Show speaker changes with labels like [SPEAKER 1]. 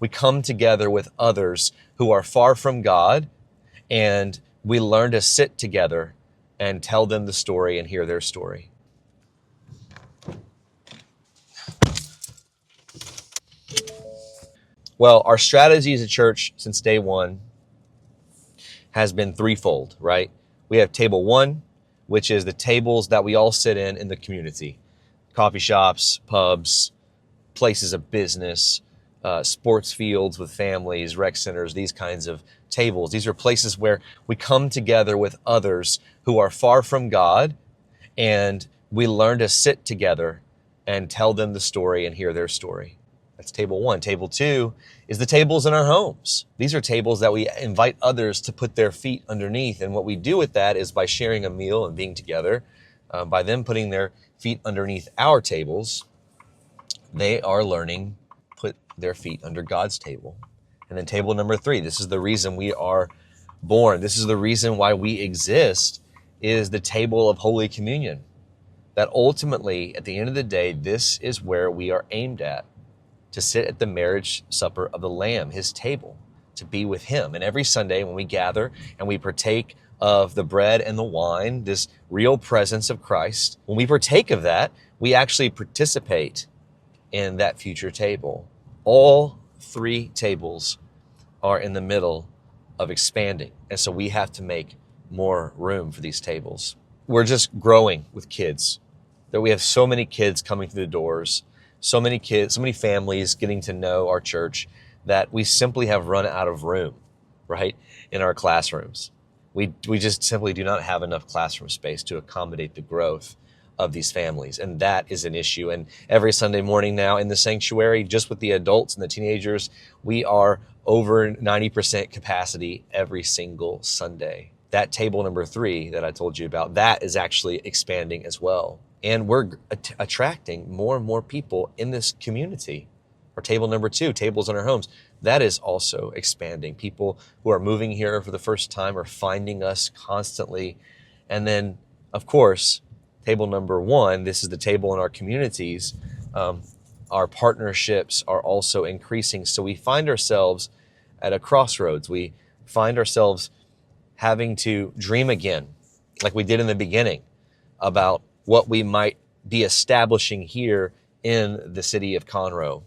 [SPEAKER 1] We come together with others who are far from God, and we learn to sit together and tell them the story and hear their story. Well, our strategy as a church since day one has been threefold, right? We have table one, which is the tables that we all sit in the community. Coffee shops, pubs, places of business, sports fields with families, rec centers, these kinds of tables. These are places where we come together with others who are far from God, and we learn to sit together and tell them the story and hear their story. That's table one. Table two is the tables in our homes. These are tables that we invite others to put their feet underneath. And what we do with that is by sharing a meal and being together, by them putting their feet underneath our tables, they are learning to put their feet under God's table. And then table number three, this is the reason we are born. This is the reason why we exist, is the table of Holy Communion. That ultimately, at the end of the day, this is where we are aimed at, to sit at the marriage supper of the Lamb, his table, to be with him. And every Sunday when we gather and we partake of the bread and the wine, this real presence of Christ, when we partake of that, we actually participate in that future table. All three tables are in the middle of expanding. And so we have to make more room for these tables. We're just growing with kids, that we have so many kids coming through the doors, so many kids, so many families getting to know our church, that we simply have run out of room, right, in our classrooms. We just simply do not have enough classroom space to accommodate the growth of these families. And that is an issue. And every Sunday morning now in the sanctuary, just with the adults and the teenagers, we are over 90% capacity every single Sunday. That table number three that I told you about, that is actually expanding as well. And we're attracting more and more people in this community. Our table number two, tables in our homes, that is also expanding. People who are moving here for the first time are finding us constantly. And then, of course, table number one, this is the table in our communities. Our partnerships are also increasing. So we find ourselves at a crossroads. We find ourselves having to dream again, like we did in the beginning, about what we might be establishing here in the city of Conroe.